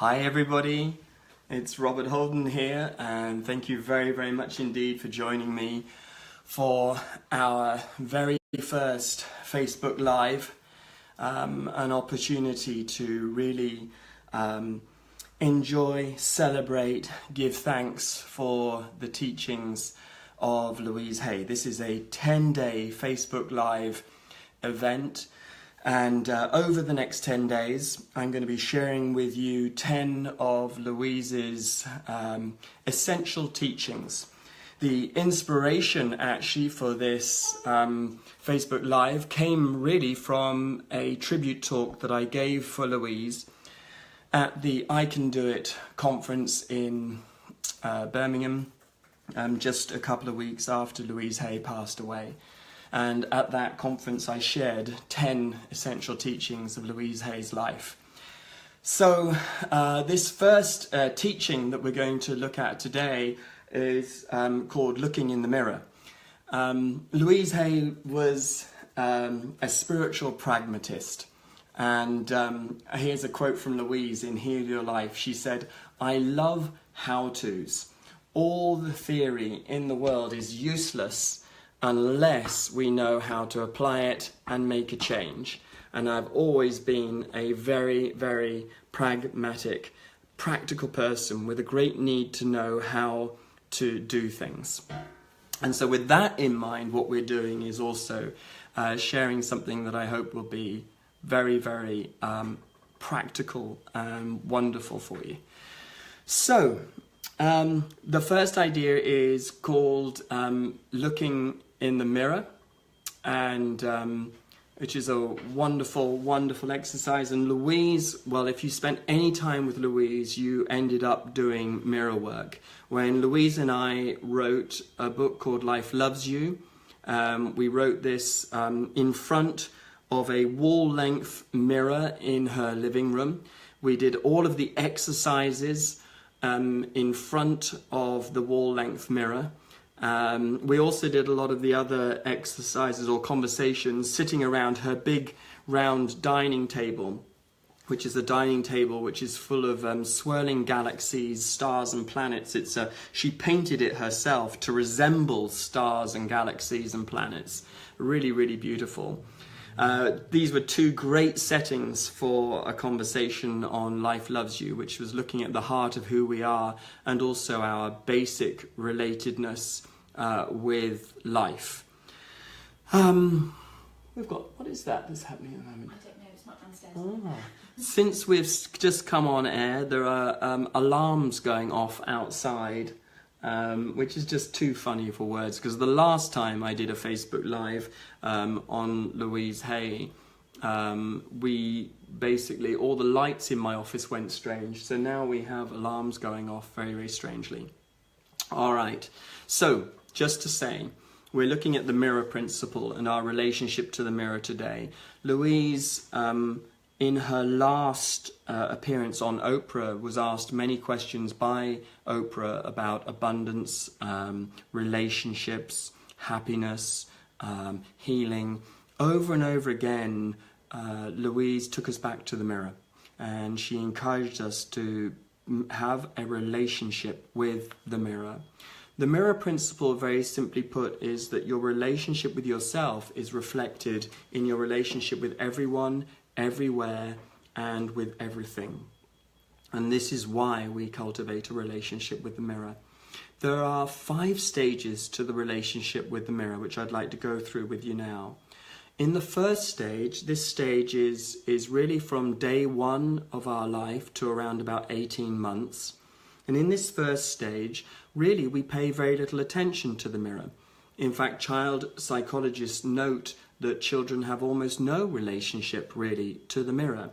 Hi everybody, it's Robert Holden here, and thank you very much indeed for joining me for our very first Facebook Live, an opportunity to really enjoy, celebrate, give thanks for the teachings of Louise Hay. This is a 10-day Facebook Live event. And over the next 10 days, I'm going to be sharing with you 10 of Louise's essential teachings. The inspiration actually for this Facebook Live came really from a tribute talk that I gave for Louise at the I Can Do It conference in Birmingham just a couple of weeks after Louise Hay passed away. And at that conference, I shared 10 essential teachings of Louise Hay's life. So this first teaching that we're going to look at today is called Looking in the Mirror. Louise Hay was a spiritual pragmatist. And here's a quote from Louise in Heal Your Life. She said, "I love how-tos. All the theory in the world is useless unless we know how to apply it and make a change. And I've always been a very pragmatic, practical person with a great need to know how to do things." And so with that in mind, what we're doing is also sharing something that I hope will be very practical and wonderful for you. So the first idea is called Looking in the Mirror, and which is a wonderful exercise. And Louise, well, if you spent any time with Louise, you ended up doing mirror work. When Louise and I wrote a book called Life Loves You, we wrote this in front of a wall-length mirror in her living room. We did all of the exercises in front of the wall-length mirror. We also did a lot of the other exercises or conversations sitting around her big round dining table, which is a dining table which is full of swirling galaxies, stars and planets. She painted it herself to resemble stars and galaxies and planets. Really beautiful. These were two great settings for a conversation on Life Loves You, which was looking at the heart of who we are and also our basic relatedness with life. We've got, what is that that's happening at the moment? I don't know, it's not downstairs. Oh. Since we've just come on air, there are alarms going off outside, which is just too funny for words, because the last time I did a Facebook Live on Louise Hay, we basically, all the lights in my office went strange, so now we have alarms going off very strangely. All right, so just to say, we're looking at the mirror principle and our relationship to the mirror today. Louise, in her last appearance on Oprah, was asked many questions by Oprah about abundance, relationships, happiness, healing. Over and over again, Louise took us back to the mirror, and she encouraged us to have a relationship with the mirror. The mirror principle, very simply put, is that your relationship with yourself is reflected in your relationship with everyone, everywhere, and with everything. And this is why we cultivate a relationship with the mirror. There are 5 stages to the relationship with the mirror, which I'd like to go through with you now. In the first stage, this stage is really from day 1 of our life to around about 18 months. And in this first stage, really we pay very little attention to the mirror. In fact, child psychologists note that children have almost no relationship really to the mirror.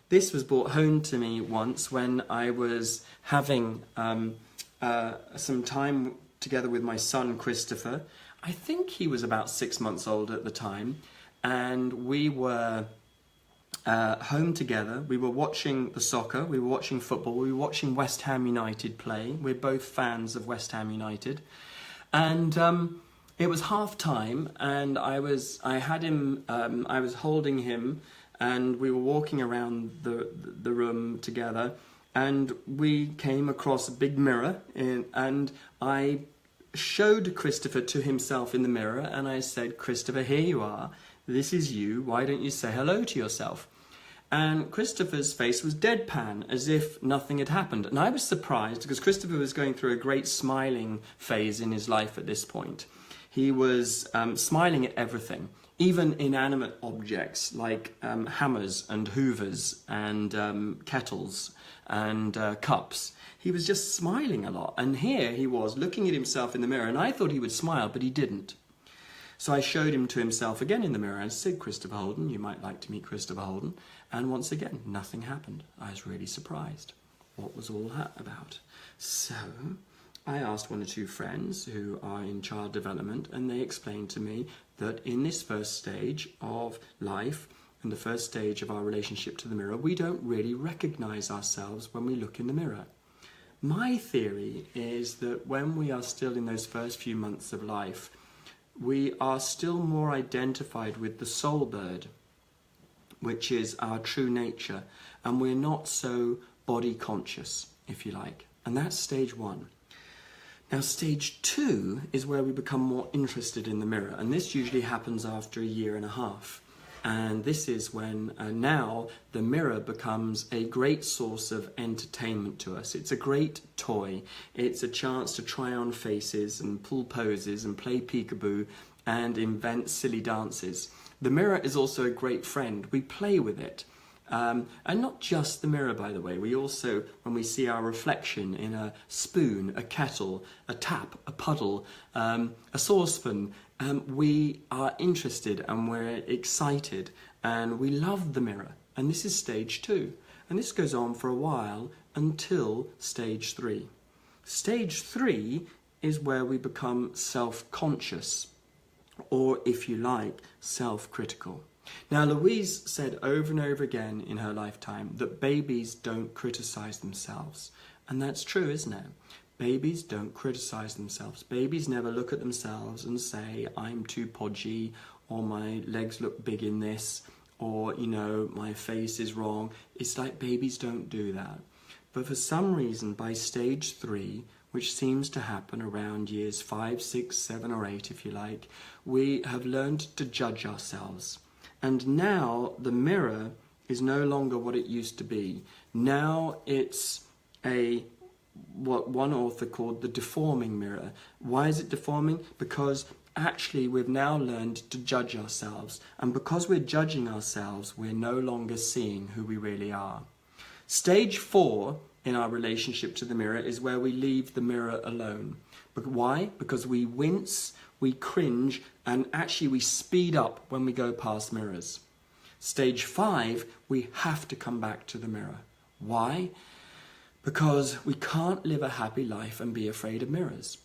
This was brought home to me once when I was having some time together with my son Christopher. I think he was about 6 months old at the time, and we were home together. We were watching the soccer, we were watching football, we were watching West Ham United play. We're both fans of West Ham United. And it was half time, and I was holding him, and we were walking around the room together, and we came across a big mirror, and I showed Christopher to himself in the mirror, and I said, Christopher, here you are. This is you. Why don't you say hello to yourself? And Christopher's face was deadpan, as if nothing had happened. And I was surprised, because Christopher was going through a great smiling phase in his life at this point. He was smiling at everything, even inanimate objects like hammers and hoovers and kettles and cups. He was just smiling a lot. And here he was looking at himself in the mirror, and I thought he would smile, but he didn't. So I showed him to himself again in the mirror and said, Christopher Holden, you might like to meet Christopher Holden. And once again, nothing happened. I was really surprised. What was all that about? So I asked one or two friends who are in child development, and they explained to me that in this first stage of life, and the first stage of our relationship to the mirror, we don't really recognize ourselves when we look in the mirror. My theory is that when we are still in those first few months of life, we are still more identified with the soul bird, which is our true nature, and we're not so body conscious, if you like. And that's stage 1. Now, stage 2 is where we become more interested in the mirror, and this usually happens after a year and a half. And this is when now the mirror becomes a great source of entertainment to us. It's a great toy. It's a chance to try on faces and pull poses and play peekaboo and invent silly dances. The mirror is also a great friend. We play with it. And not just the mirror, by the way. We also, when we see our reflection in a spoon, a kettle, a tap, a puddle, a saucepan, we are interested and we're excited and we love the mirror. And this is stage 2. And this goes on for a while until stage 3. Stage 3 is where we become self-conscious, or if you like, self-critical. Now, Louise said over and over again in her lifetime that babies don't criticize themselves. And that's true, isn't it? Babies don't criticize themselves. Babies never look at themselves and say, I'm too podgy, or my legs look big in this, or, you know, my face is wrong. It's like babies don't do that. But for some reason, by stage 3, which seems to happen around years 5, 6, 7, or 8, if you like, we have learned to judge ourselves. And now the mirror is no longer what it used to be. Now it's what one author called the deforming mirror. Why is it deforming? Because actually we've now learned to judge ourselves. And because we're judging ourselves, we're no longer seeing who we really are. Stage 4 in our relationship to the mirror is where we leave the mirror alone. But why? Because we wince, we cringe, and actually we speed up when we go past mirrors. Stage 5, we have to come back to the mirror. Why? Because we can't live a happy life and be afraid of mirrors.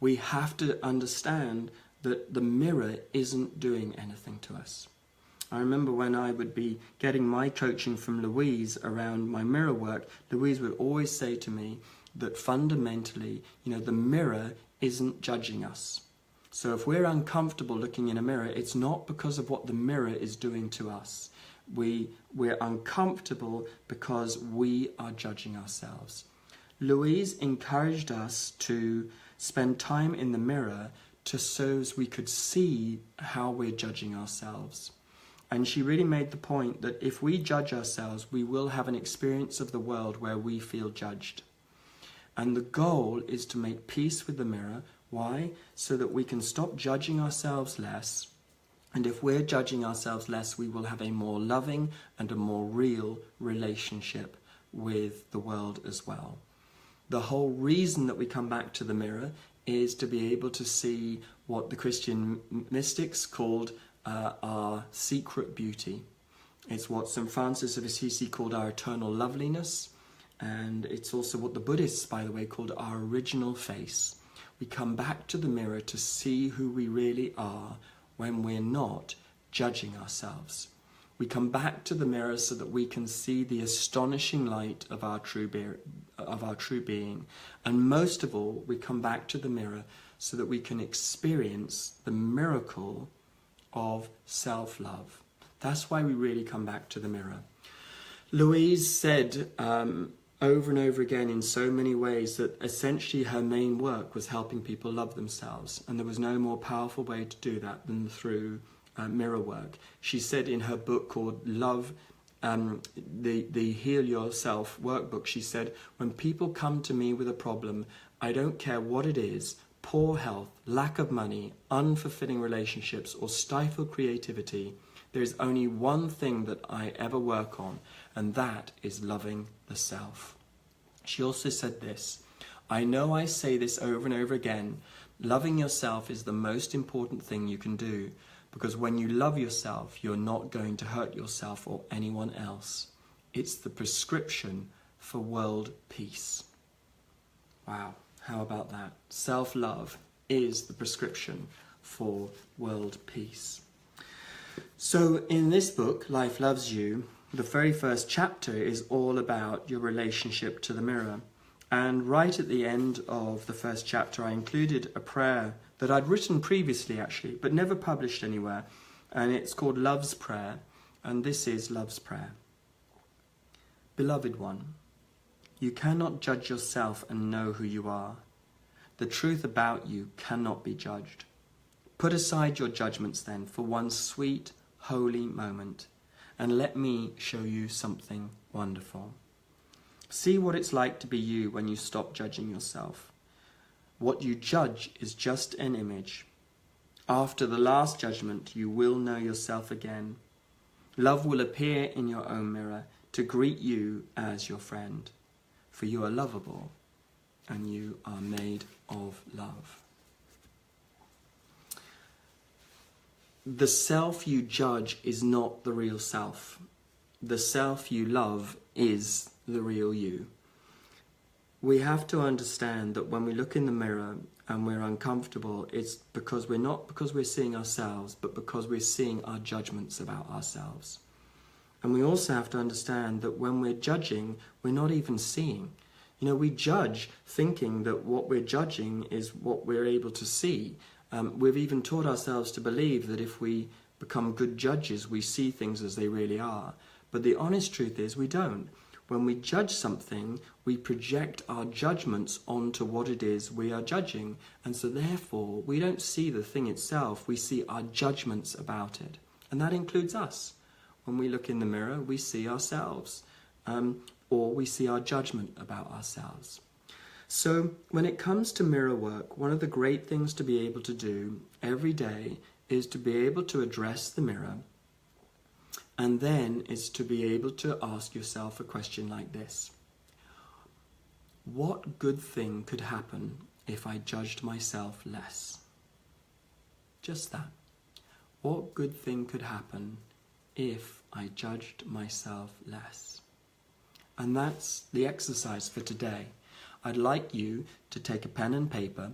We have to understand that the mirror isn't doing anything to us. I remember when I would be getting my coaching from Louise around my mirror work, Louise would always say to me that fundamentally, the mirror isn't judging us. So if we're uncomfortable looking in a mirror, it's not because of what the mirror is doing to us. We're uncomfortable because we are judging ourselves. Louise encouraged us to spend time in the mirror so as we could see how we're judging ourselves. And she really made the point that if we judge ourselves, we will have an experience of the world where we feel judged. And the goal is to make peace with the mirror. Why? So that we can stop judging ourselves less. And if we're judging ourselves less, we will have a more loving and a more real relationship with the world as well. The whole reason that we come back to the mirror is to be able to see what the Christian mystics called our secret beauty. It's what St. Francis of Assisi called our eternal loveliness, and it's also what the Buddhists, by the way, called our original face. We come back to the mirror to see who we really are when we're not judging ourselves. We come back to the mirror so that we can see the astonishing light of our true being. And most of all, we come back to the mirror so that we can experience the miracle of self-love. That's why we really come back to the mirror. Louise said over and over again in so many ways that essentially her main work was helping people love themselves, and there was no more powerful way to do that than through mirror work. She said in her book called Love, the Heal Yourself workbook, she said, when people come to me with a problem, I don't care what it is, poor health, lack of money, unfulfilling relationships, or stifled creativity, there is only one thing that I ever work on, and that is loving the self. She also said this, I know I say this over and over again, loving yourself is the most important thing you can do, because when you love yourself, you're not going to hurt yourself or anyone else. It's the prescription for world peace. Wow, how about that? Self-love is the prescription for world peace. So in this book, Life Loves You, the very first chapter is all about your relationship to the mirror. And right at the end of the first chapter, I included a prayer that I'd written previously, actually, but never published anywhere. And it's called Love's Prayer. And this is Love's Prayer. Beloved one, you cannot judge yourself and know who you are. The truth about you cannot be judged. Put aside your judgments then for one sweet, holy moment, and let me show you something wonderful. See what it's like to be you when you stop judging yourself. What you judge is just an image. After the last judgment, you will know yourself again. Love will appear in your own mirror to greet you as your friend, for you are lovable and you are made of love. The self you judge is not the real self. The self you love is the real you. We have to understand that when we look in the mirror and we're uncomfortable, it's because we're seeing ourselves, but because we're seeing our judgments about ourselves. And we also have to understand that when we're judging, we're not even seeing. You know, we judge thinking that what we're judging is what we're able to see. We've even taught ourselves to believe that if we become good judges, we see things as they really are. But the honest truth is we don't. When we judge something, we project our judgments onto what it is we are judging. And so therefore, we don't see the thing itself, we see our judgments about it. And that includes us. When we look in the mirror, we see ourselves, or we see our judgment about ourselves. So when it comes to mirror work, one of the great things to be able to do every day is to be able to address the mirror, and then is to be able to ask yourself a question like this. What good thing could happen if I judged myself less? Just that. What good thing could happen if I judged myself less? And that's the exercise for today. I'd like you to take a pen and paper,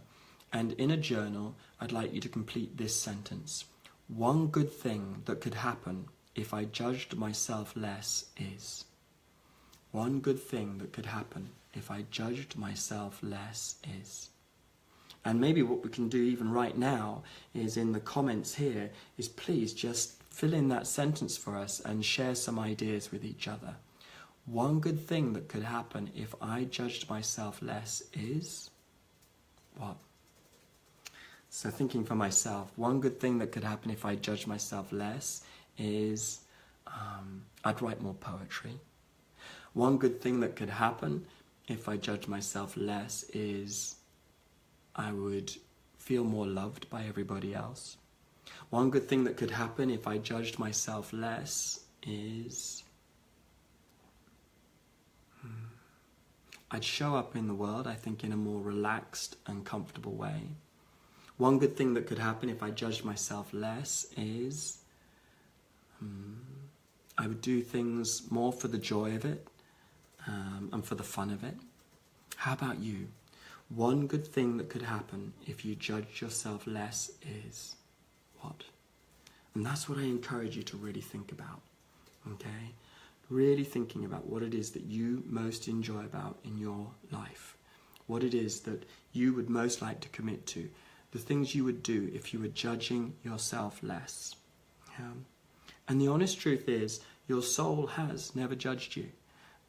and in a journal, I'd like you to complete this sentence. One good thing that could happen if I judged myself less is. One good thing that could happen if I judged myself less is. And maybe what we can do even right now is in the comments here is please just fill in that sentence for us and share some ideas with each other. One good thing that could happen if I judged myself less is what? So thinking for myself, one good thing that could happen if I judged myself less is I'd write more poetry. One good thing that could happen if I judged myself less is I would feel more loved by everybody else. One good thing that could happen if I judged myself less is I'd show up in the world, I think, in a more relaxed and comfortable way. One good thing that could happen if I judged myself less is I would do things more for the joy of it and for the fun of it. How about you? One good thing that could happen if you judged yourself less is what? And that's what I encourage you to really think about, okay? Really thinking about what it is that you most enjoy about in your life. What it is that you would most like to commit to. The things you would do if you were judging yourself less. Yeah? And the honest truth is, Your soul has never judged you,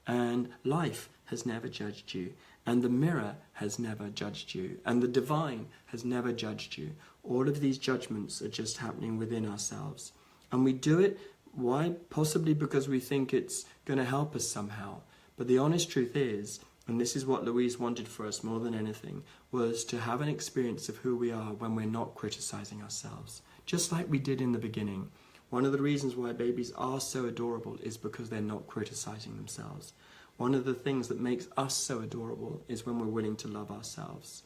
and life has never judged you, and the mirror has never judged you, and the divine has never judged you. All of these judgments are just happening within ourselves. And we do it, why? Possibly because we think it's going to help us somehow. But the honest truth is, and this is what Louise wanted for us more than anything, was to have an experience of who we are when we're not criticizing ourselves. Just like we did in the beginning. One of the reasons why babies are so adorable is because they're not criticizing themselves. One of the things that makes us so adorable is when we're willing to love ourselves.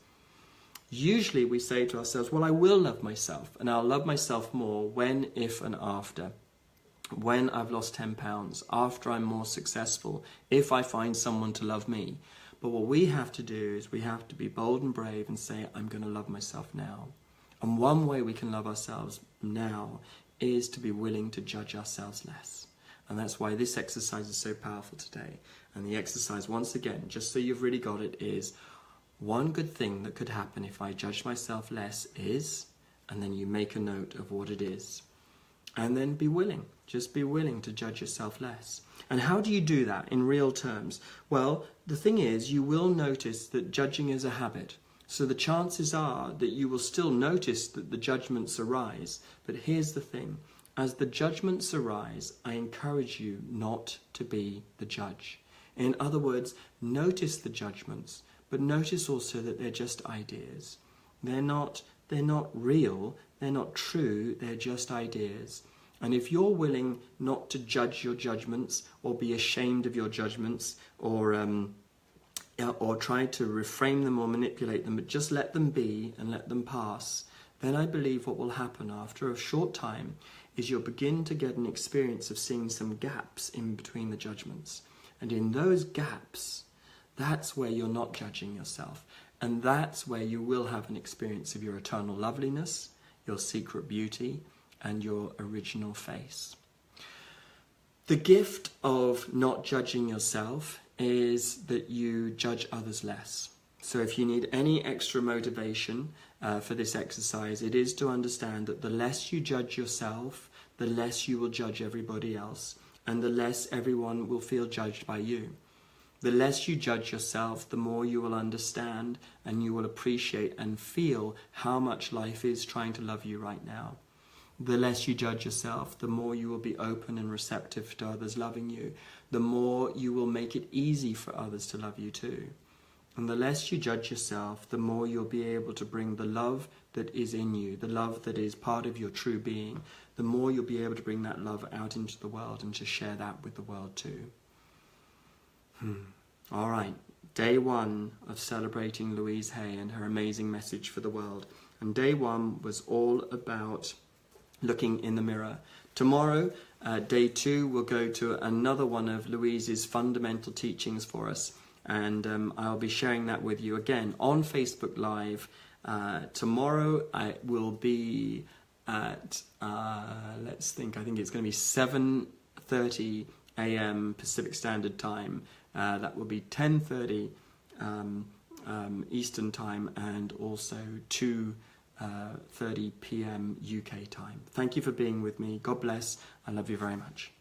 Usually we say to ourselves, well, I will love myself, and I'll love myself more when, if, and after. When I've lost 10 pounds, after I'm more successful, if I find someone to love me. But what we have to do is we have to be bold and brave and say, I'm going to love myself now. And one way we can love ourselves now is to be willing to judge ourselves less. And that's why this exercise is so powerful today. And the exercise, once again, just so you've really got it, is one good thing that could happen if I judge myself less is, and then you make a note of what it is. And then be willing, just be willing to judge yourself less. And how do you do that in real terms? Well, the thing is, you will notice that judging is a habit. So the chances are that you will still notice that the judgments arise. But here's the thing. As the judgments arise, I encourage you not to be the judge. In other words, notice the judgments, but notice also that they're just ideas. They're not real, they're not true, they're just ideas. And if you're willing not to judge your judgments, or be ashamed of your judgments, or try to reframe them or manipulate them, but just let them be and let them pass, then I believe what will happen after a short time is you'll begin to get an experience of seeing some gaps in between the judgments. And in those gaps, that's where you're not judging yourself. And that's where you will have an experience of your eternal loveliness, your secret beauty, and your original face. The gift of not judging yourself is that you judge others less. So if you need any extra motivation for this exercise, it is to understand that the less you judge yourself, the less you will judge everybody else, and the less everyone will feel judged by you. The less you judge yourself, the more you will understand and you will appreciate and feel how much life is trying to love you right now. The less you judge yourself, the more you will be open and receptive to others loving you. The more you will make it easy for others to love you too. And the less you judge yourself, the more you'll be able to bring the love that is in you, the love that is part of your true being. The more you'll be able to bring that love out into the world and to share that with the world too. All right, day 1 of celebrating Louise Hay and her amazing message for the world. And day 1 was all about looking in the mirror. Tomorrow, day 2, we'll go to another one of Louise's fundamental teachings for us. And I'll be sharing that with you again on Facebook Live. Tomorrow I will be at, let's think, I think it's going to be 7:30 a.m. Pacific Standard Time. That will be 10:30 Eastern Time, and also 2:30 p.m. UK time. Thank you for being with me. God bless. I love you very much.